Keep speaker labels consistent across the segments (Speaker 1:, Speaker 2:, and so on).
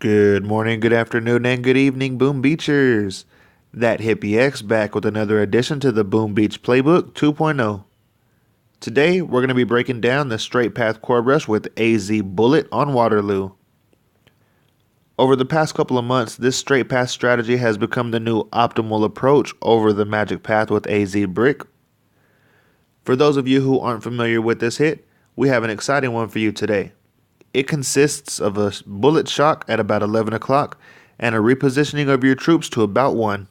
Speaker 1: Good morning, good afternoon, and good evening, Boom Beachers. That Hippie X back with another addition to the Boom Beach Playbook 2.0. Today, we're going to be breaking down the straight path core brush with AZ Bullit on Waterloo. Over the past couple of months, this straight path strategy has become the new optimal approach over the magic path with AZ Brick. For those of you who aren't familiar with this hit, we have an exciting one for you today. It consists of a bullet shock at about 11 o'clock and a repositioning of your troops to about 1.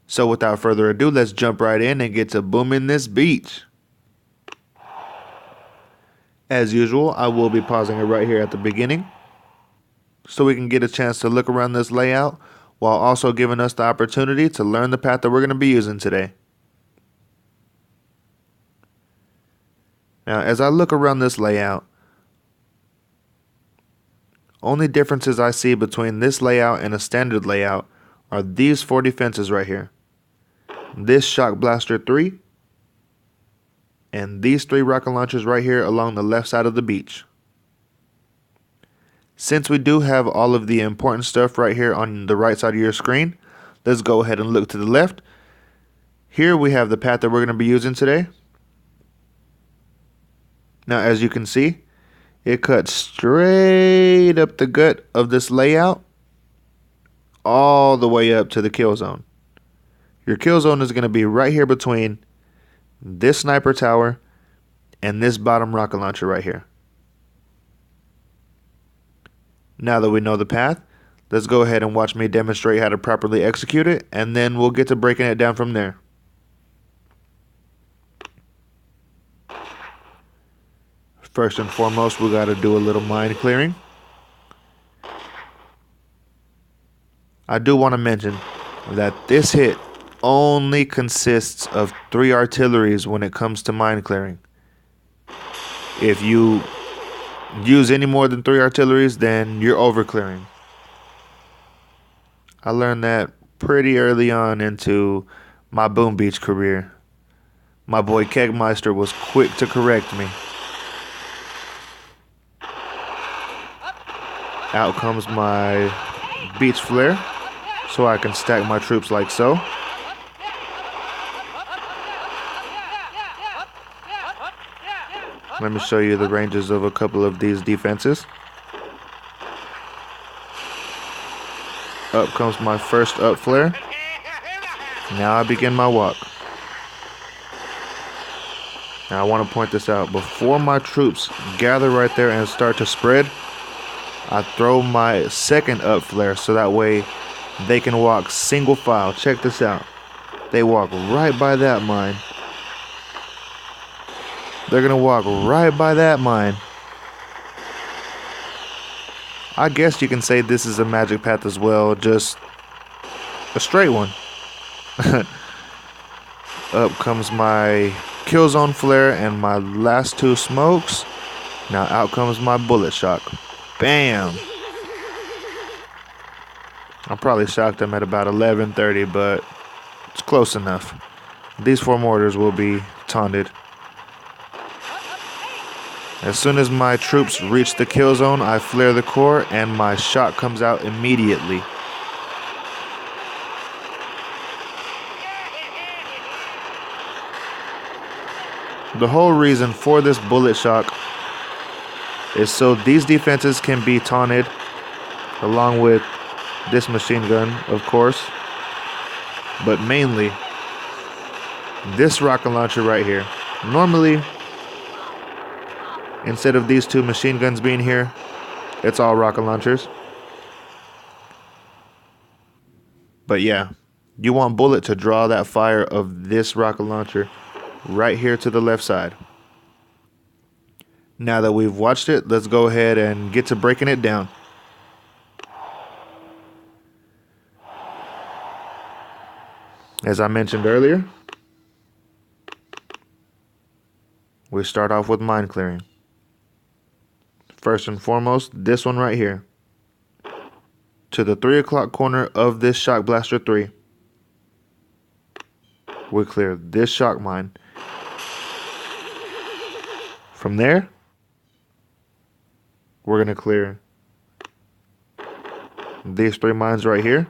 Speaker 1: So without further ado, let's jump right in and get to booming this beach. As usual, I will be pausing it right here at the beginning so we can get a chance to look around this layout while also giving us the opportunity to learn the path that we're going to be using today. Now, as I look around this layout, only differences I see between this layout and a standard layout are these 4 defenses right here. This Shock Blaster 3 and these 3 rocket launchers right here along the left side of the beach. Since we do have all of the important stuff right here on the right side of your screen, let's go ahead and look to the left. Here we have the path that we're going to be using today. Now, as you can see, it cuts straight up the gut of this layout all the way up to the kill zone. Your kill zone is going to be right here between this sniper tower and this bottom rocket launcher right here. Now that we know the path, let's go ahead and watch me demonstrate how to properly execute it, and then we'll get to breaking it down from there. First and foremost, we got to do a little mine clearing. I do want to mention that this hit only consists of 3 artilleries when it comes to mine clearing. If you use any more than 3 artilleries, then you're over clearing. I learned that pretty early on into my Boom Beach career. My boy Kegmeister was quick to correct me. Out comes my beach flare so I can stack my troops like so. Let me show you the ranges of a couple of these defenses. Up comes my first up flare. Now I begin my walk. Now I want to point this out. Before my troops gather right there and start to spread, I throw my second up flare so that way they can walk single file. Check this out. They walk right by that mine. They're going to walk right by that mine. I guess you can say this is a magic path as well, just a straight one. Up comes my kill zone flare and my last 2 smokes. Now out comes my bullet shock. Bam! I probably shocked them at about 11:30, but it's close enough. These 4 mortars will be taunted. As soon as my troops reach the kill zone, I flare the core and my shot comes out immediately. The whole reason for this bullet shock is so these defenses can be taunted along with this machine gun, of course, but mainly this rocket launcher right here. Normally, instead of these 2 machine guns being here, it's all rocket launchers. But yeah, you want Bullit to draw that fire of this rocket launcher right here to the left side. Now that we've watched it, let's go ahead and get to breaking it down. As I mentioned earlier, we start off with mine clearing. First and foremost, this one right here. To the 3 o'clock corner of this Shock Blaster 3. We clear this shock mine. From there, we're going to clear these 3 mines right here,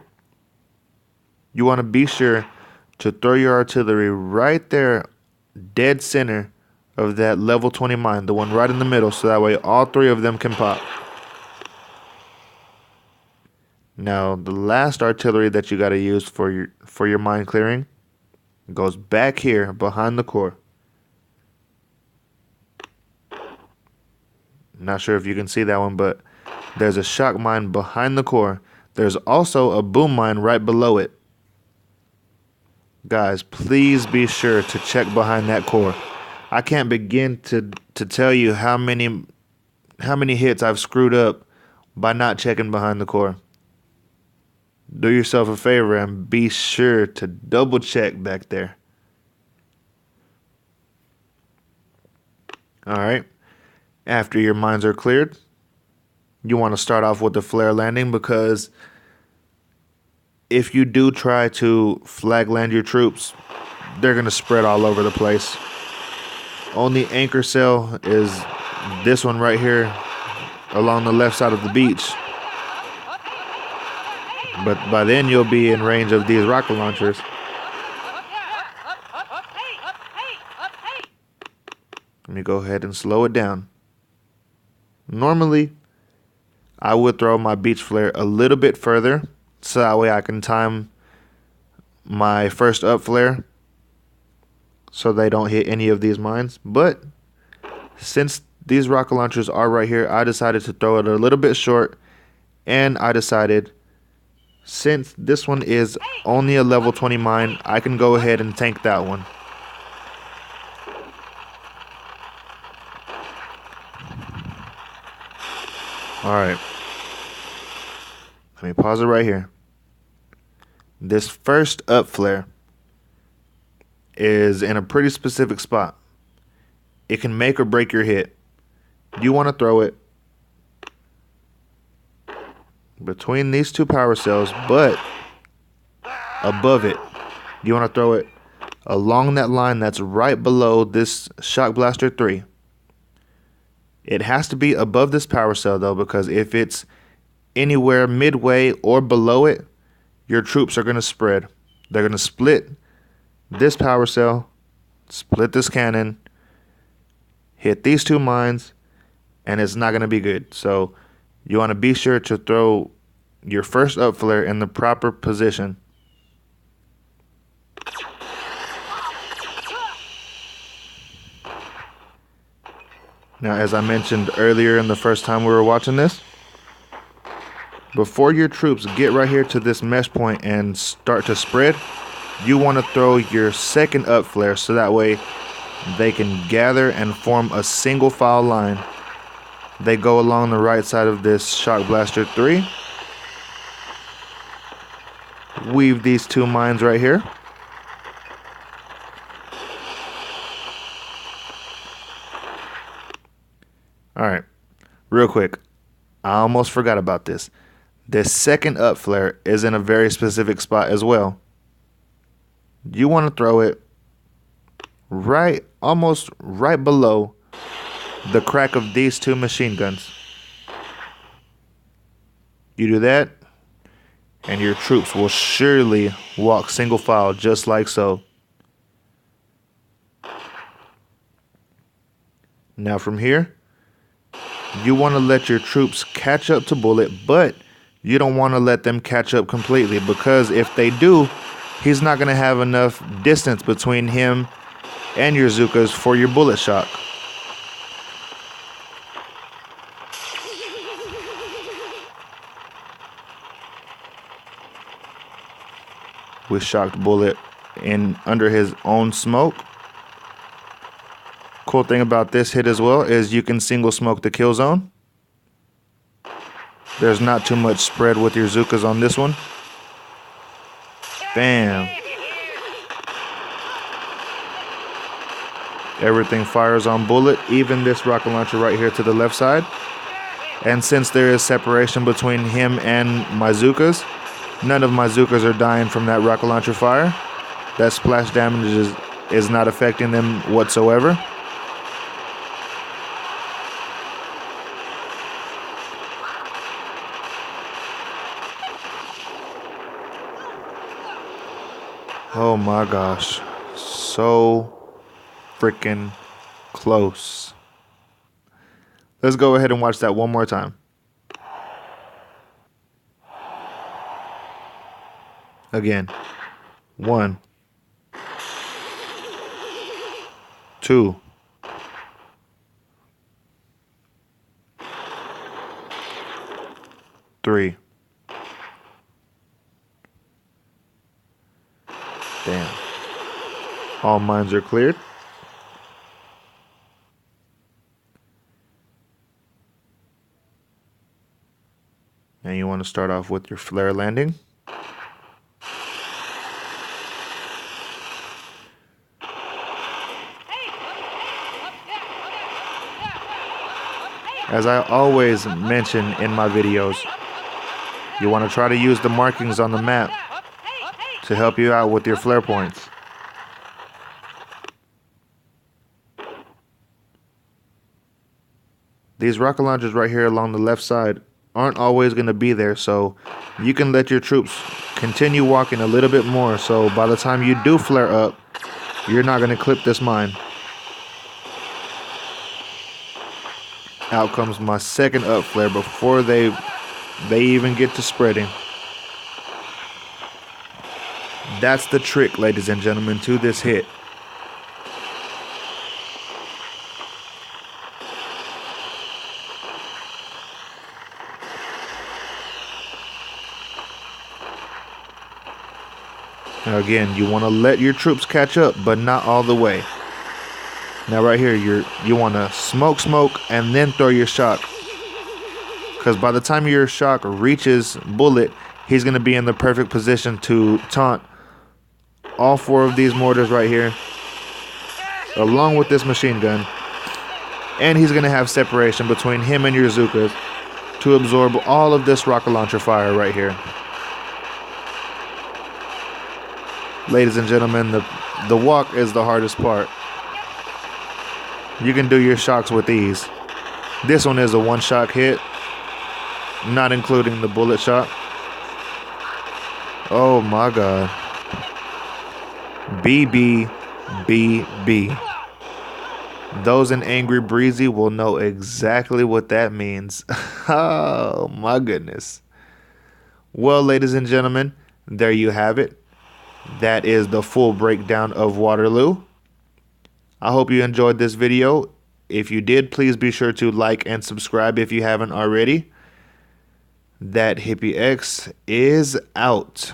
Speaker 1: you want to be sure to throw your artillery right there, dead center of that level 20 mine, the one right in the middle, so that way all 3 of them can pop. Now, the last artillery that you got to use for your mine clearing goes back here behind the core. Not sure if you can see that one, but there's a shock mine behind the core. There's also a boom mine right below it. Guys, please be sure to check behind that core. I can't begin to tell you how many hits I've screwed up by not checking behind the core. Do yourself a favor and be sure to double check back there. Alright, after your mines are cleared, you want to start off with the flare landing, because if you do try to flag land your troops, they're going to spread all over the place. Only anchor cell is this one right here along the left side of the beach. But by then you'll be in range of these rocket launchers. Let me go ahead and slow it down. Normally, I would throw my beach flare a little bit further, so that way I can time my first up flare so they don't hit any of these mines. But since these rocket launchers are right here, I decided to throw it a little bit short, and I decided, since this one is only a level 20 mine, I can go ahead and tank that one. Alright. Let me pause it right here. This first up flare is in a pretty specific spot. It can make or break your hit. You want to throw it between these 2 power cells, but above it. You want to throw it along that line that's right below this Shock Blaster 3. It has to be above this power cell though, because if it's anywhere midway or below it, your troops are going to spread. They're going to split this power cell, split this cannon, hit these 2 mines, and it's not going to be good. So you want to be sure to throw your first up flare in the proper position. Now, as I mentioned earlier in the first time we were watching this, before your troops get right here to this mesh point and start to spread, you want to throw your second up flare so that way they can gather and form a single file line. They go along the right side of this Shock Blaster 3. Weave these 2 mines right here. Alright, real quick, I almost forgot about this. This second up flare is in a very specific spot as well. You want to throw it almost right below the crack of these 2 machine guns. You do that, and your troops will surely walk single file just like so. Now from here, you want to let your troops catch up to Bullit, but you don't want to let them catch up completely, because if they do, he's not going to have enough distance between him and your Zookas for your bullet shock. We shocked Bullit in under his own smoke. Cool thing about this hit as well is you can single smoke the kill zone. There's not too much spread with your Zookas on this one. Bam. Everything fires on Bullit, even this rocket launcher right here to the left side. And since there is separation between him and my Zookas, none of my Zookas are dying from that rocket launcher fire. That splash damage is not affecting them whatsoever. Oh my gosh. So freaking close. Let's go ahead and watch that one more time. Again. 1, 2, 3. Damn. All minds are cleared. And you want to start off with your flare landing. As I always mention in my videos, you want to try to use the markings on the map to help you out with your flare points. These rocket launchers right here along the left side aren't always going to be there, so you can let your troops continue walking a little bit more, so by the time you do flare up, you're not going to clip this mine. Out comes my second up flare before they even get to spreading. That's the trick, ladies and gentlemen, to this hit. Now again, you want to let your troops catch up, but not all the way. Now right here, you want to smoke and then throw your shock. Because by the time your shock reaches Bullit, he's going to be in the perfect position to taunt all 4 of these mortars right here, along with this machine gun. And he's going to have separation between him and your Zookas to absorb all of this rocket launcher fire right here. Ladies and gentlemen, the walk is the hardest part. You can do your shocks with ease. This one is a one-shot hit, not including the bullet shot. Oh my god. BBBB. Those in Angry Breezy will know exactly what that means. Oh my goodness. Well, ladies and gentlemen, there you have it. That is the full breakdown of Waterloo. I hope you enjoyed this video. If you did, please be sure to like and subscribe if you haven't already. That Hippie X is out.